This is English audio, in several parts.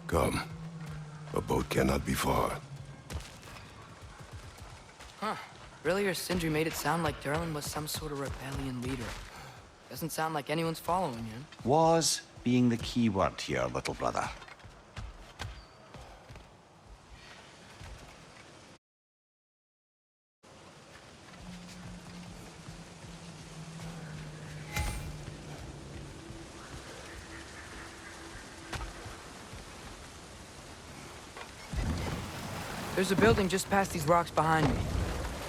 Come. A boat cannot be far. Huh. Earlier, Sindri made it sound like Durlin was some sort of rebellion leader. Doesn't sound like anyone's following him. Was being the key word here, little brother. There's a building just past these rocks behind me.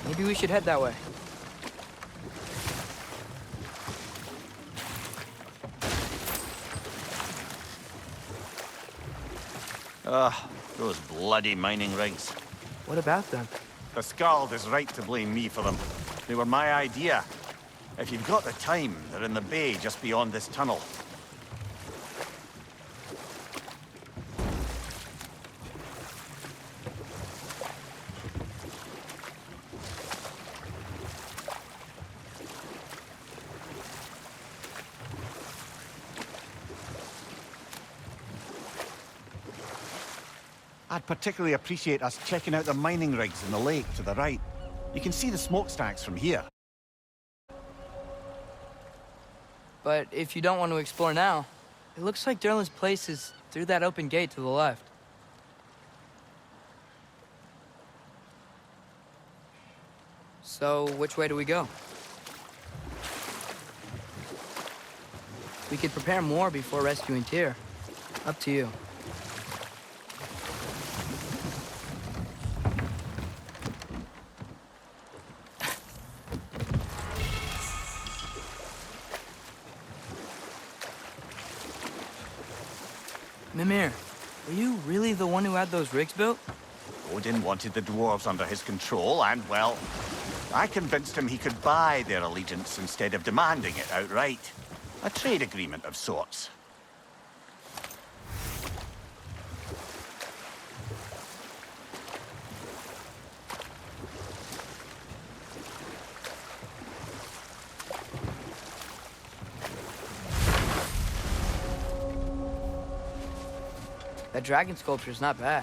Maybe we should head that way. Ugh, those bloody mining rigs. What about them? The Skald is right to blame me for them. They were my idea. If you've got the time, they're in the bay just beyond this tunnel. I'd particularly appreciate us checking out the mining rigs in the lake to the right. You can see the smokestacks from here. But if you don't want to explore now, it looks like Durlin's place is through that open gate to the left. So, which way do we go? We could prepare more before rescuing Tyr. Up to you. Mimir, were you really the one who had those rigs built? Odin wanted the dwarves under his control, and, well, I convinced him he could buy their allegiance instead of demanding it outright. A trade agreement of sorts. That dragon sculpture's not bad.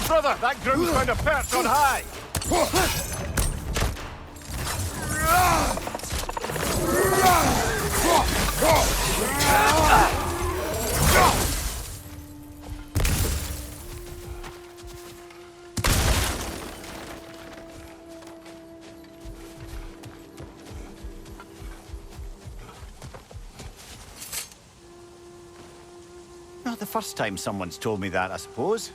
Brother, that ground's found a perch on high! Not the first time someone's told me that, I suppose.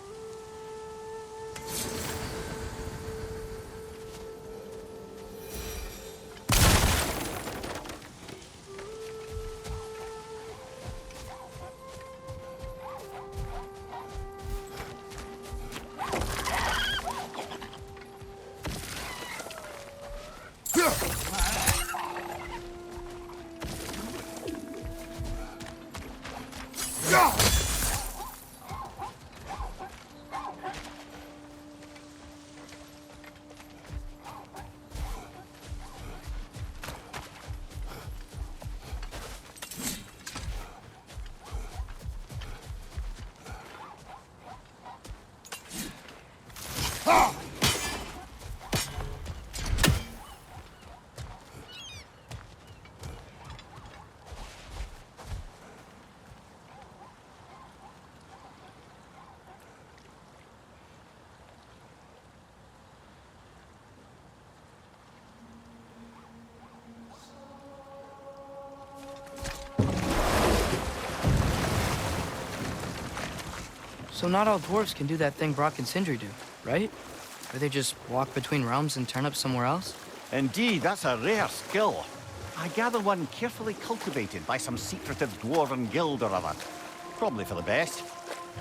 So not all dwarves can do that thing Brock and Sindri do, right? Or they just walk between realms and turn up somewhere else? Indeed, that's a rare skill. I gather one carefully cultivated by some secretive dwarven guild or other. Probably for the best.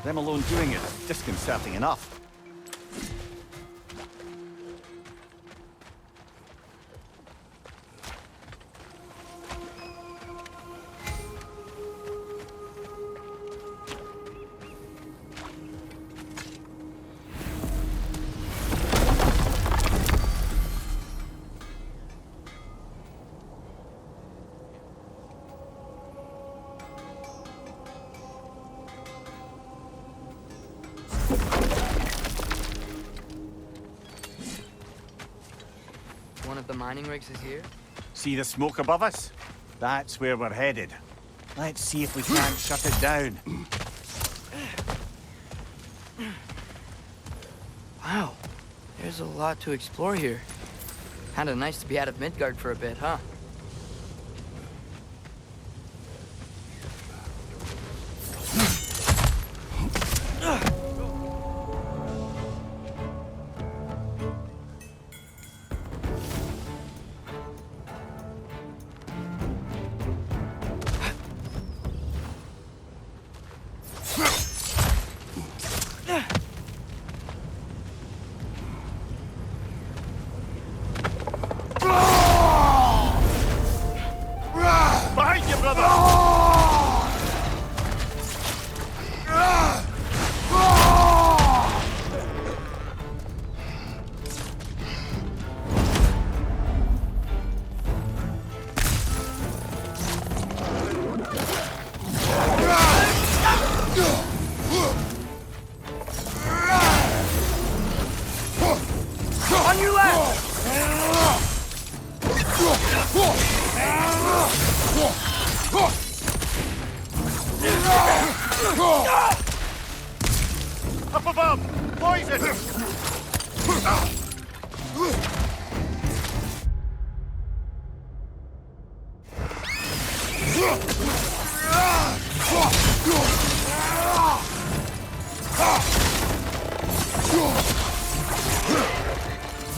Them alone doing it is disconcerting enough. One of the mining rigs is here? See the smoke above us? That's where we're headed. Let's see if we can't shut it down. Wow, there's a lot to explore here. Kinda nice to be out of Midgard for a bit, huh? Behind you, brother! On your left! Up above! Poison!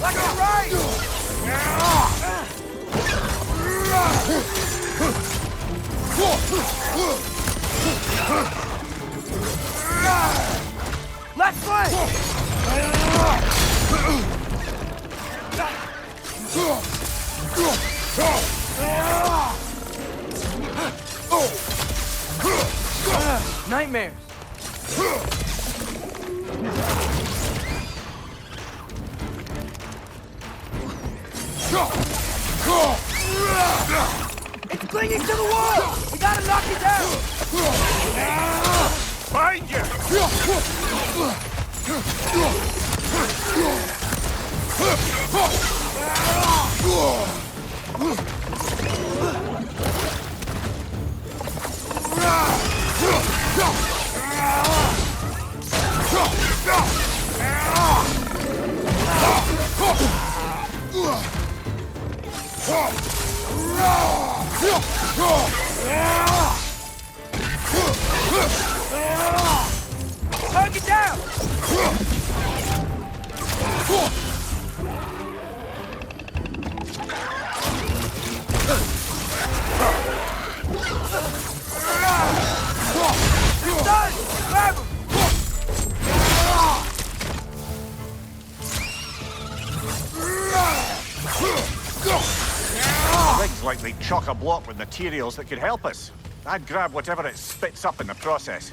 Left and right! Left flank! Nightmares! It's clinging to the wall! We gotta knock it down! Behind you! chock-a-block with materials that could help us. I'd grab whatever it spits up in the process.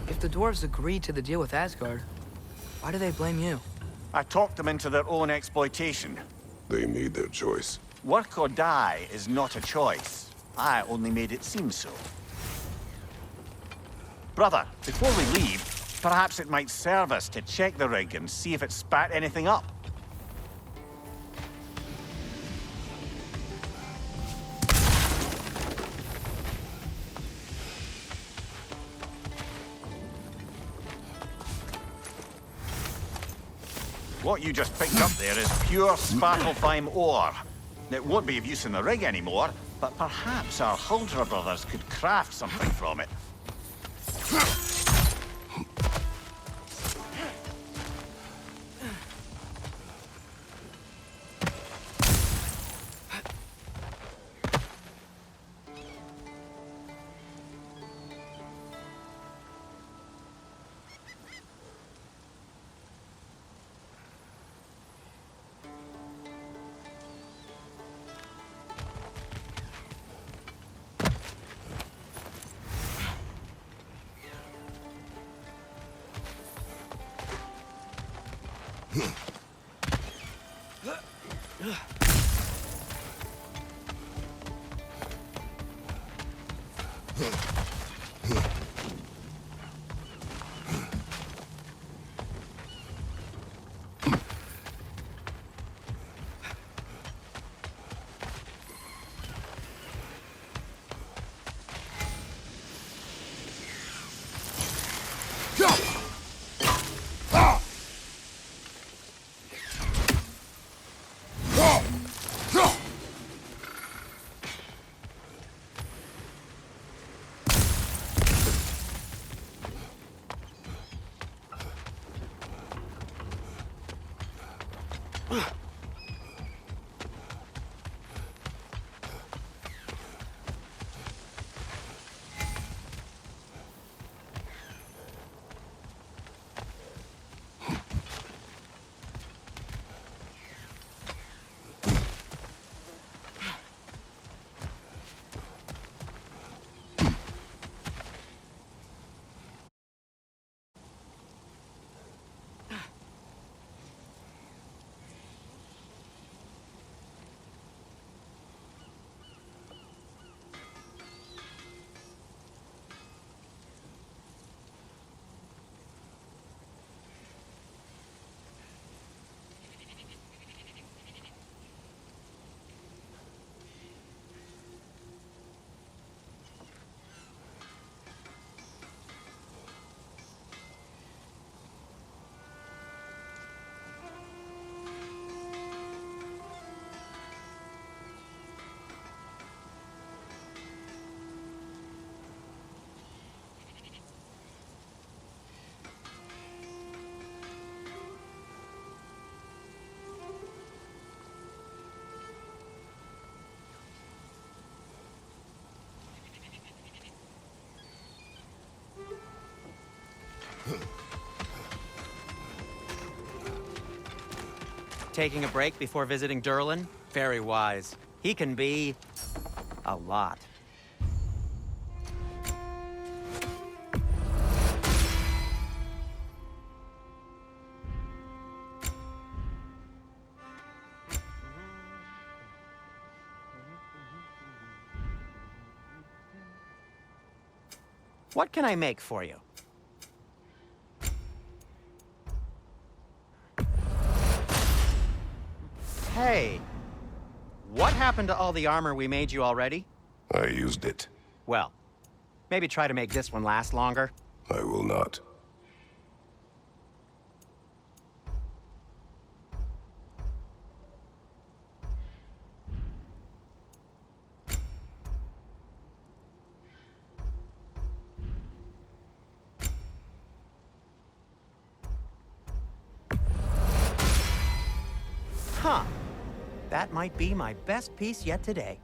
If the dwarves agreed to the deal with Asgard, why do they blame you? I talked them into their own exploitation. They made their choice. Work or die is not a choice. I only made it seem so. Brother, before we leave, perhaps it might serve us to check the rig and see if it spat anything up. What you just picked up there is pure Svartalfheim ore. It won't be of use in the rig anymore, but perhaps our Huldra brothers could craft something from it. Taking a break before visiting Durlin? Very wise. He can be... a lot. What can I make for you? Hey, what happened to all the armor we made you already? I used it. Well, maybe try to make this one last longer. I will not. That might be my best piece yet today.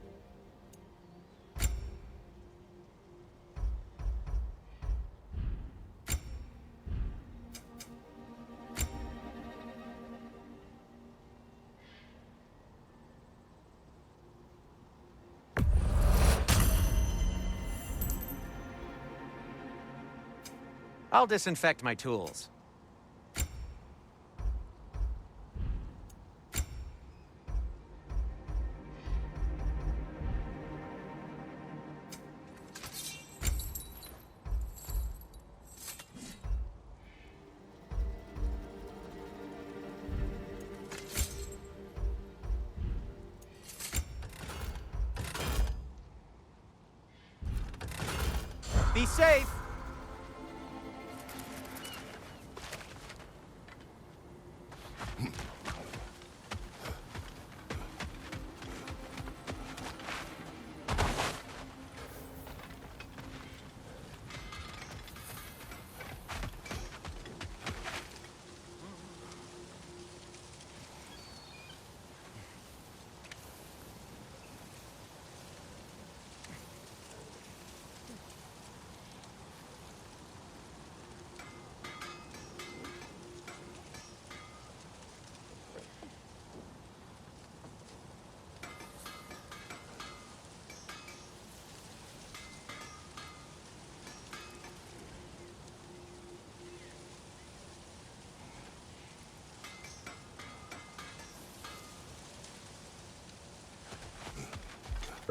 I'll disinfect my tools. Be safe!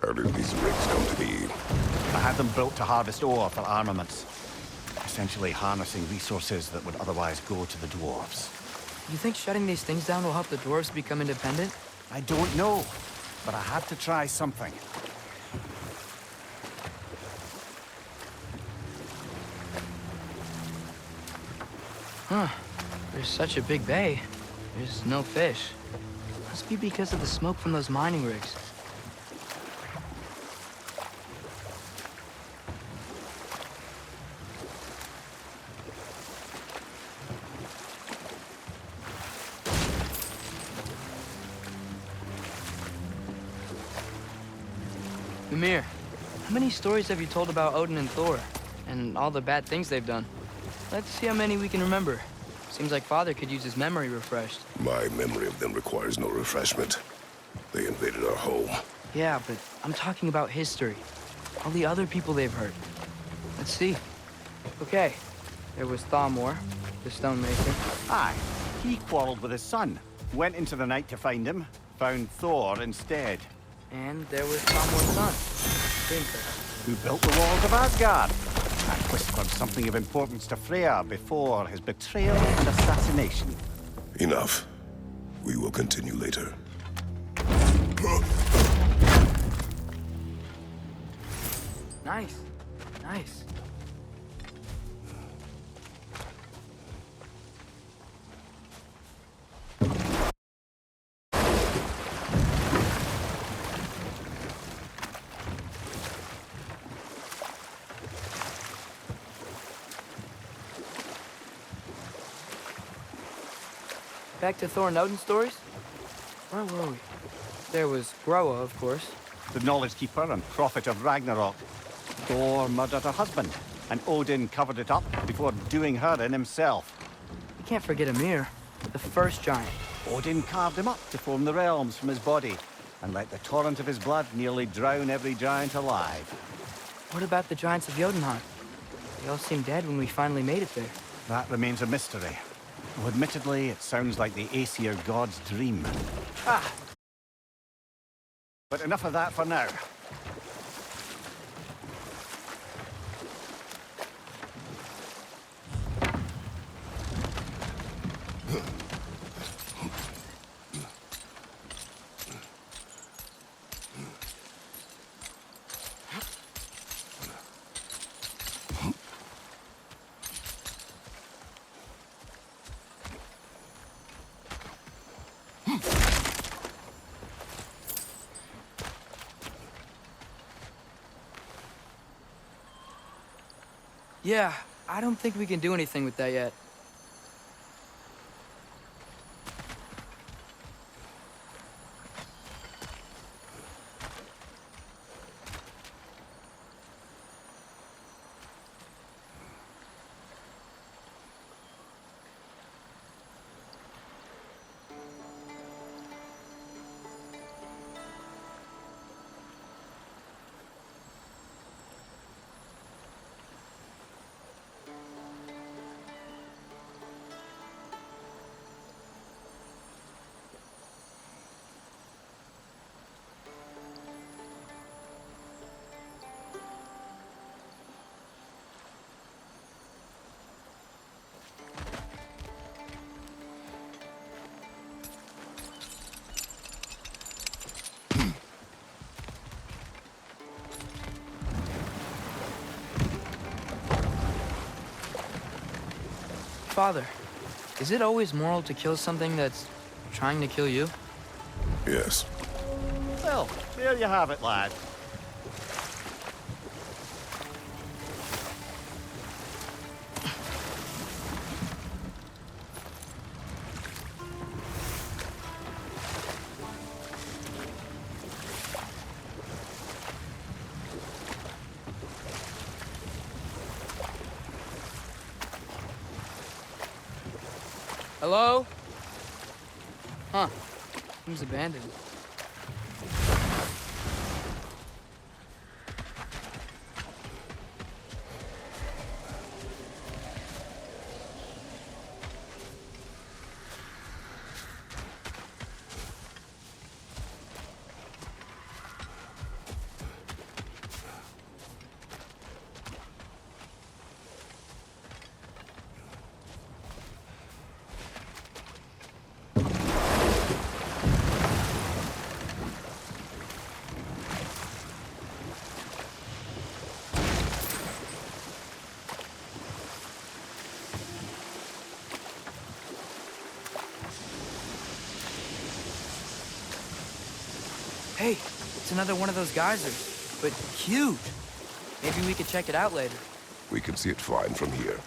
How did these rigs come to be? I had them built to harvest ore for armaments. Essentially harnessing resources that would otherwise go to the dwarves. You think shutting these things down will help the dwarves become independent? I don't know, but I had to try something. Huh. There's such a big bay. There's no fish. Must be because of the smoke from those mining rigs. Mimir, how many stories have you told about Odin and Thor? And all the bad things they've done? Let's see how many we can remember. Seems like Father could use his memory refreshed. My memory of them requires no refreshment. They invaded our home. Yeah, but I'm talking about history. All the other people they've hurt. Let's see. Okay, there was Thamor, the stonemaker. Aye, he quarreled with his son. Went into the night to find him. Found Thor instead. And there was Thamor's son, Gunther. Who built the walls of Asgard. And whispered something of importance to Freya before his betrayal and assassination. Enough. We will continue later. Nice, nice. Back to Thor and Odin stories? Where were we? There was Groa, of course. The knowledge keeper and prophet of Ragnarok. Thor murdered her husband, and Odin covered it up before doing her in himself. You can't forget Ymir, the first giant. Odin carved him up to form the realms from his body, and let the torrent of his blood nearly drown every giant alive. What about the giants of Jotunheim? They all seemed dead when we finally made it there. That remains a mystery. Though admittedly, it sounds like the Aesir god's dream. Ah! But enough of that for now. Yeah, I don't think we can do anything with that yet. Father, is it always moral to kill something that's trying to kill you? Yes. Well, there you have it, lad. Hello? Huh. Seems abandoned. Hey, it's another one of those geysers, but huge. Maybe we could check it out later. We can see it fine from here.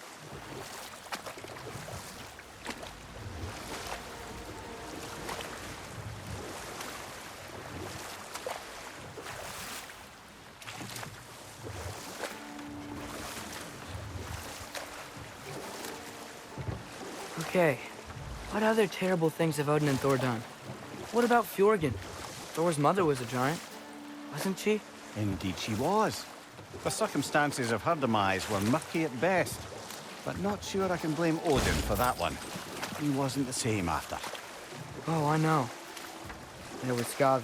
Okay, what other terrible things have Odin and Thor done? What about Fjorgen? Thor's mother was a giant, wasn't she? Indeed she was. The circumstances of her demise were murky at best. But not sure I can blame Odin for that one. He wasn't the same after. Oh, I know. There was Skavi,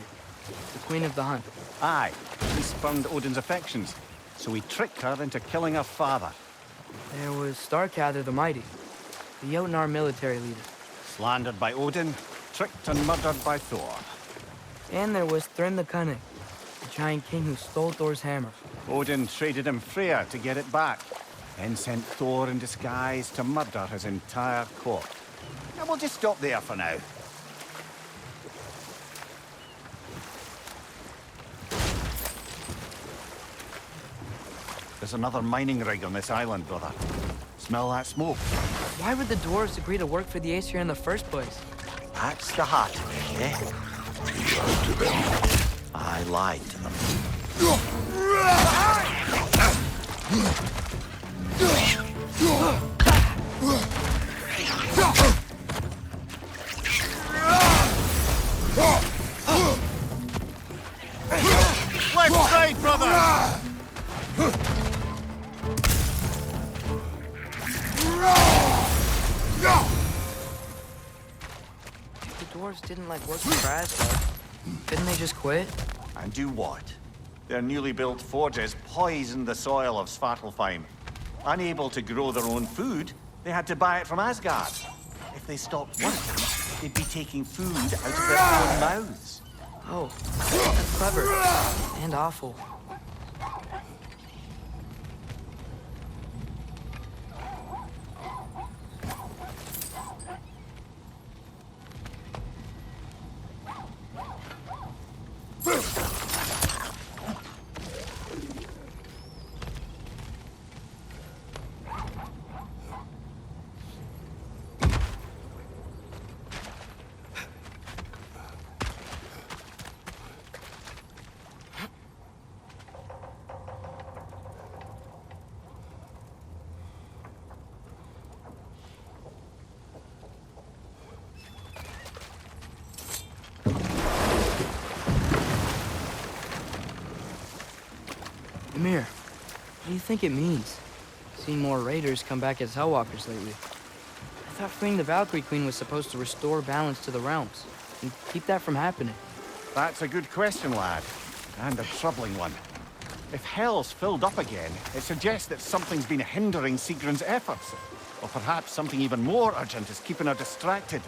the queen of the hunt. Aye, he spurned Odin's affections, so he tricked her into killing her father. There was Starkather the Mighty, the Jotnar military leader. Slandered by Odin, tricked and murdered by Thor. And there was Thrym the Cunning, the giant king who stole Thor's hammer. Odin traded him Freya to get it back, then sent Thor in disguise to murder his entire court. And we'll just stop there for now. There's another mining rig on this island, brother. Smell that smoke? Why would the dwarves agree to work for the Aesir in the first place? That's the heart of it, eh? You lied to them. I lied to them. Left side, brother! If the dwarves didn't like working for Asgard, couldn't they just quit? And do what? Their newly built forges poisoned the soil of Svartalfheim. Unable to grow their own food, they had to buy it from Asgard. If they stopped working, they'd be taking food out of their own mouths. Oh, that's clever. And awful. Ymir, what do you think it means? Seeing more raiders come back as Hellwalkers lately. I thought freeing the Valkyrie Queen was supposed to restore balance to the realms and keep that from happening. That's a good question, lad. And a troubling one. If Hell's filled up again, it suggests that something's been hindering Sigrun's efforts. Or perhaps something even more urgent is keeping her distracted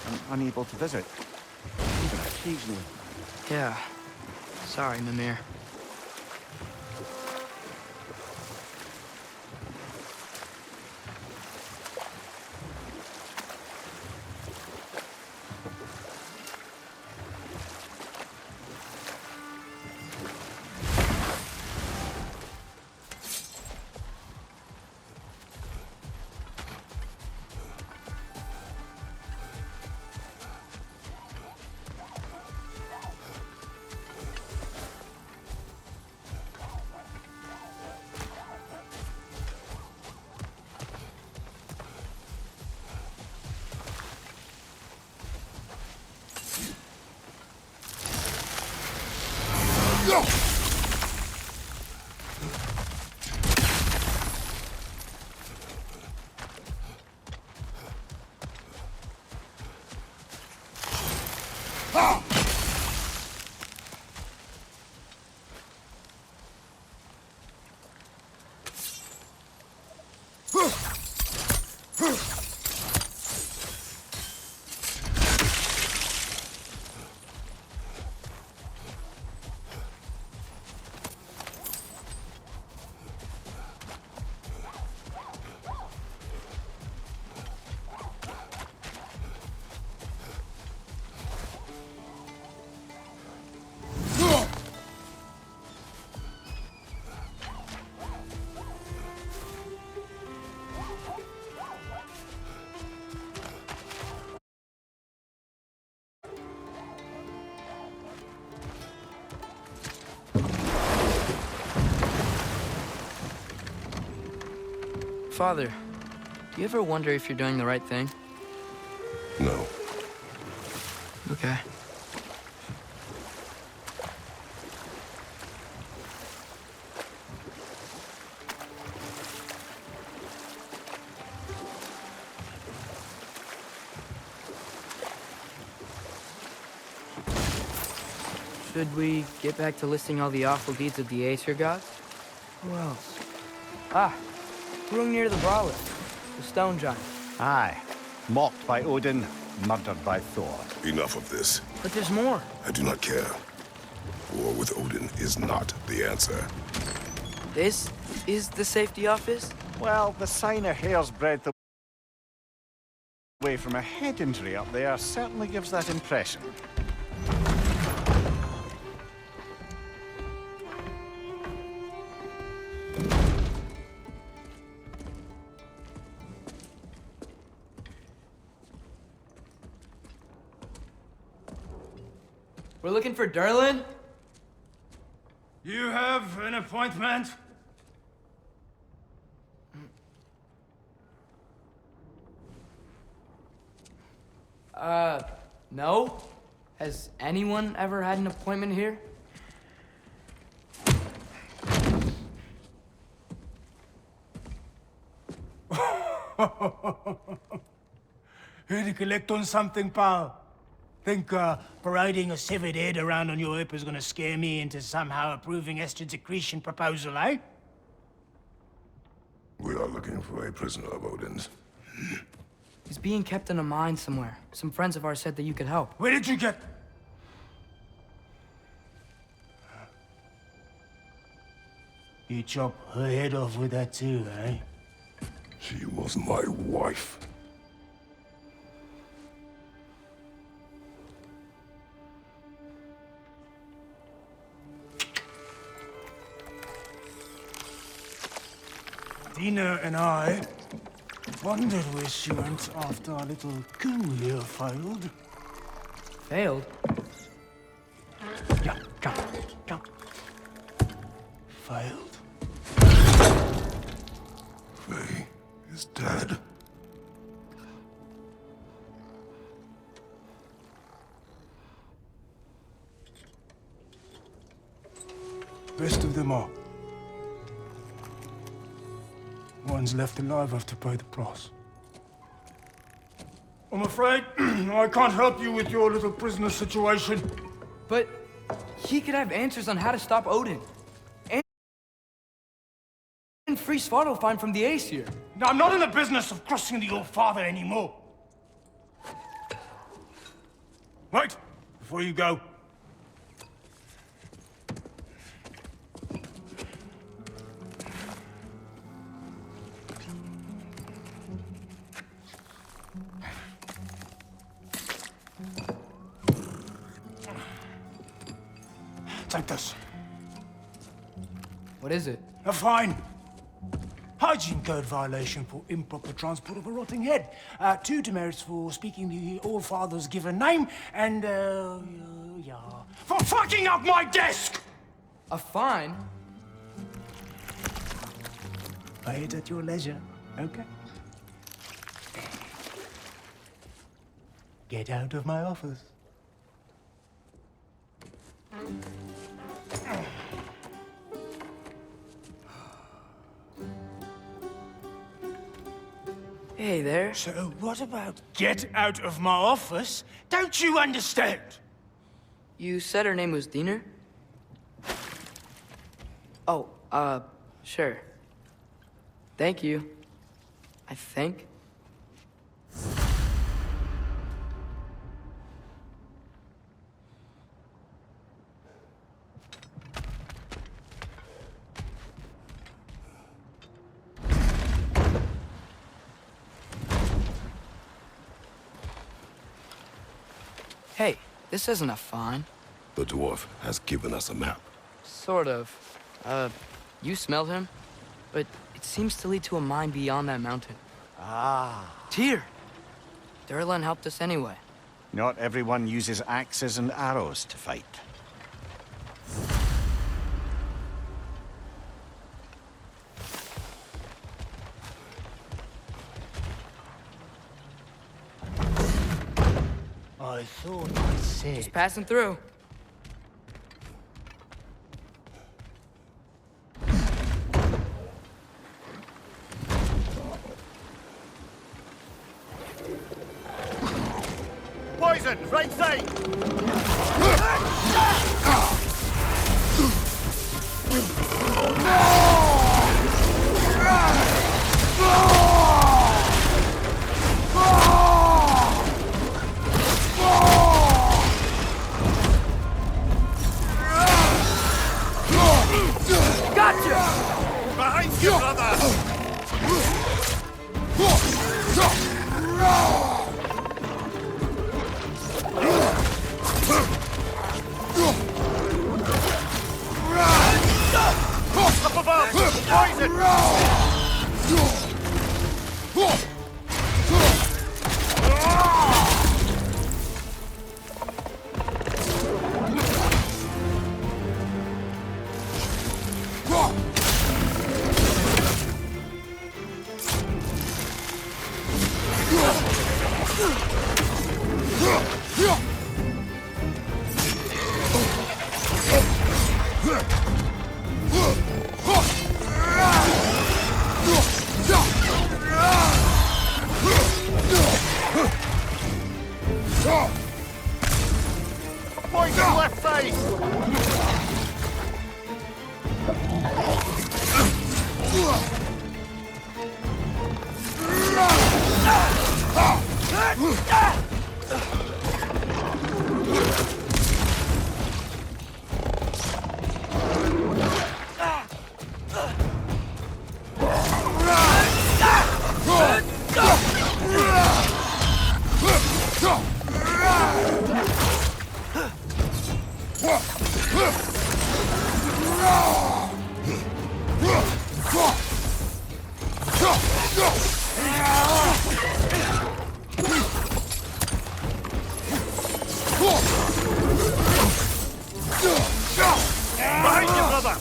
and unable to visit. Even occasionally. Yeah. Sorry, Mimir. Father, do you ever wonder if you're doing the right thing? No. Okay. Should we get back to listing all the awful deeds of the Aesir gods? Who else? Ah, Hrungnir the Brawler, the stone giant. Aye. Mocked by Odin, murdered by Thor. Enough of this. But there's more. I do not care. War with Odin is not the answer. This is the safety office? Well, the sign a hair's breadth away from a head injury up there certainly gives that impression. We're looking for Durlin? You have an appointment? No. Has anyone ever had an appointment here? Here to collect on something, pal? Think parading a severed head around on your hip is gonna scare me into somehow approving Estrid's accretion proposal, eh? We are looking for a prisoner of Odin's. He's being kept in a mine somewhere. Some friends of ours said that you could help. Where did you get... You chop her head off with that too, eh? She was my wife. Dina and I wondered where she went after our little coup here failed. Failed? Yeah, jump. Failed. Faye is dead. Best of them all. One's left alive have to pay the price. I'm afraid I can't help you with your little prisoner situation. But he could have answers on how to stop Odin. And free Svartalfheim from the Aesir. Now, I'm not in the business of crossing the old father anymore. Wait, before you go. Take this. What is it? A fine. Hygiene code violation for improper transport of a rotting head. 2 demerits for speaking the All-Father's given name, and, yeah... For fucking up my desk! A fine? Pay it at your leisure, okay? Get out of my office. Hey there. So what about get out of my office? Don't you understand? You said her name was Diener? Oh, sure. Thank you. I think. Hey, this isn't a find. The dwarf has given us a map. Sort of. You smell him? But it seems to lead to a mine beyond that mountain. Ah. Tyr! Durlan helped us anyway. Not everyone uses axes and arrows to fight. I thought I said... Just passing through. Poison! Right side! Gotcha! Behind you, brother! Up above! Poison! Poison left side! Behind you, brother!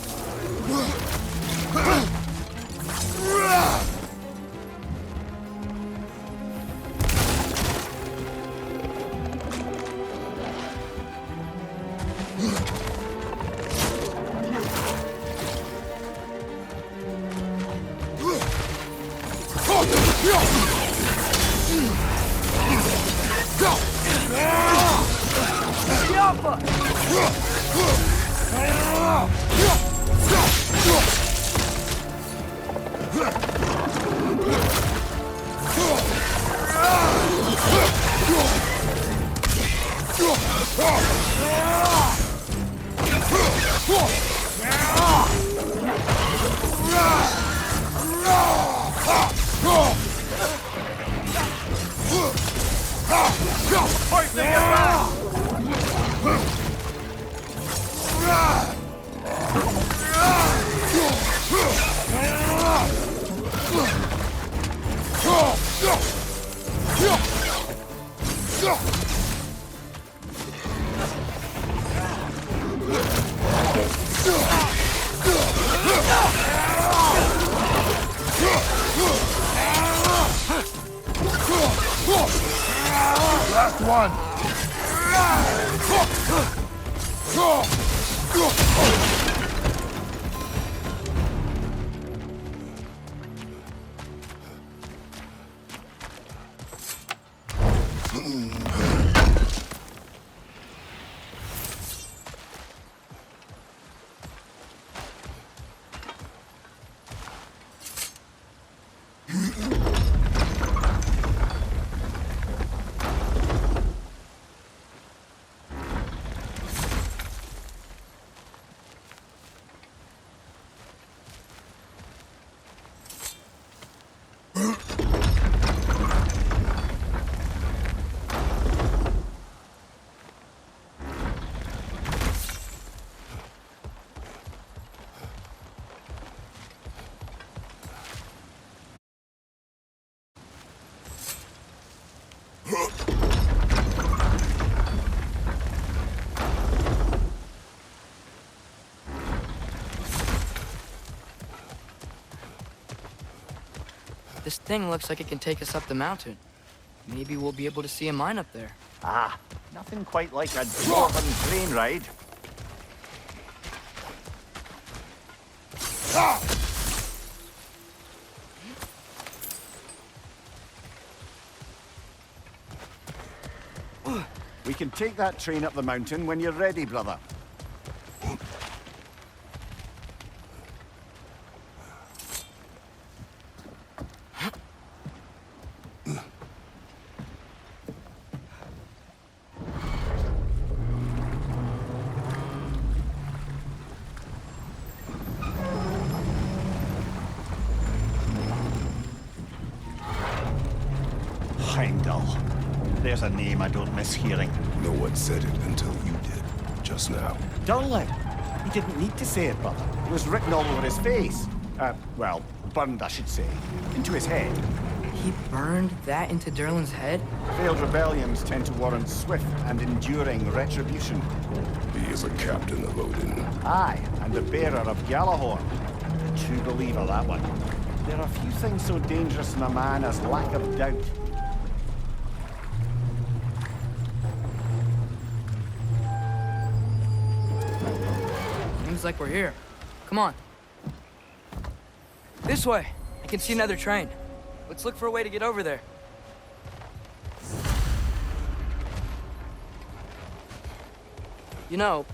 Poison your back! Last one! This thing looks like it can take us up the mountain. Maybe we'll be able to see a mine up there. Ah, nothing quite like a dwarven train ride. We can take that train up the mountain when you're ready, brother. Heimdall. There's a name I don't miss hearing. No one said it until you did, just now. Durlin. He didn't need to say it, brother. It was written all over his face. Well, burned, I should say. Into his head. He burned that into Durlin's head? Failed rebellions tend to warrant swift and enduring retribution. He is a captain of Odin. Aye, and the bearer of Galahorn. A true believer, that one. There are few things so dangerous in a man as lack of doubt. Seems like we're here. Come on. This way. I can see another train. Let's look for a way to get over there. You know,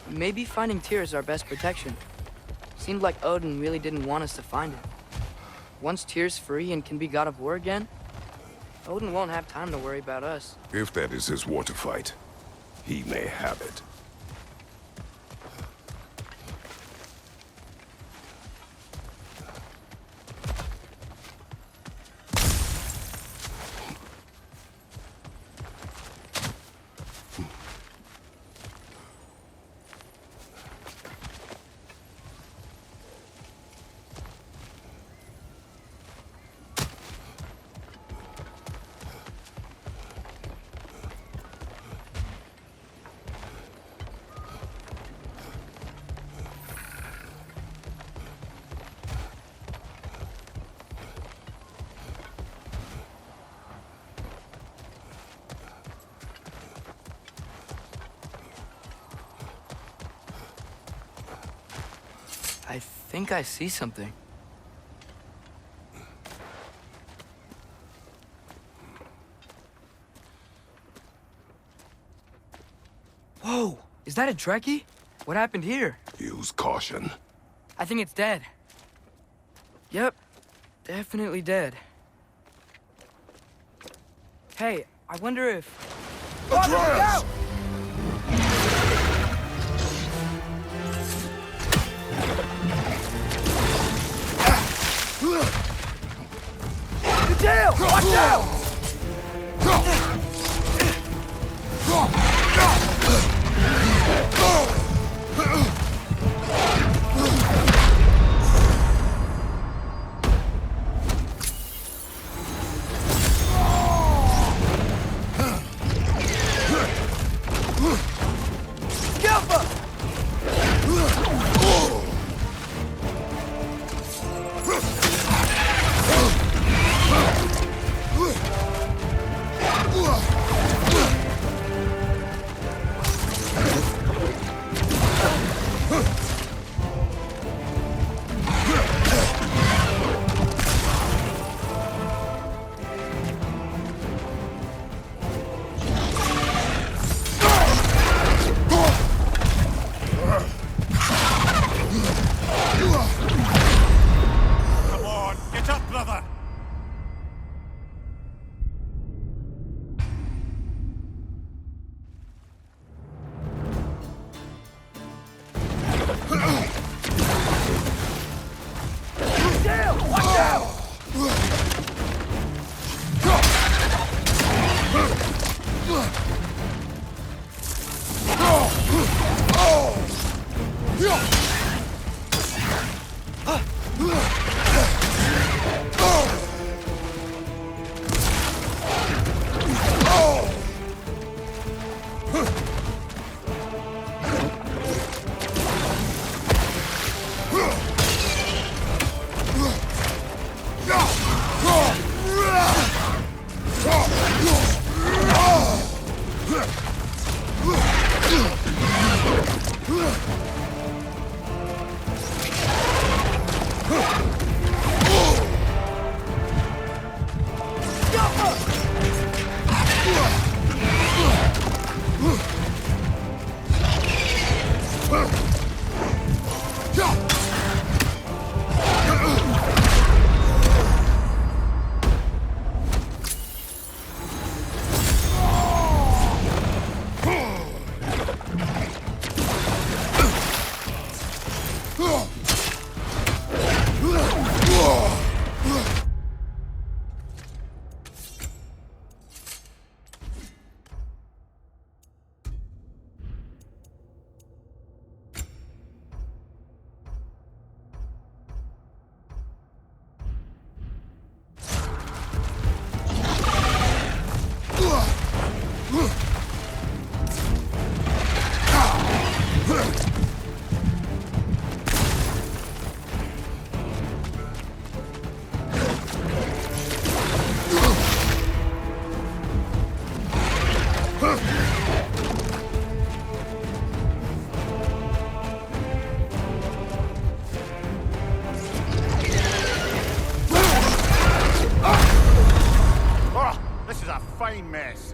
maybe finding Tyr is our best protection. Seemed like Odin really didn't want us to find it. Once Tyr's free and can be god of war again, Odin won't have time to worry about us. If that is his war to fight, he may have it. I think I see something. Whoa! Is that a Trekkie? What happened here? Use caution. I think it's dead. Yep. Definitely dead. Hey, I wonder if... Atreus! The tail! Watch out! This is a fine mess.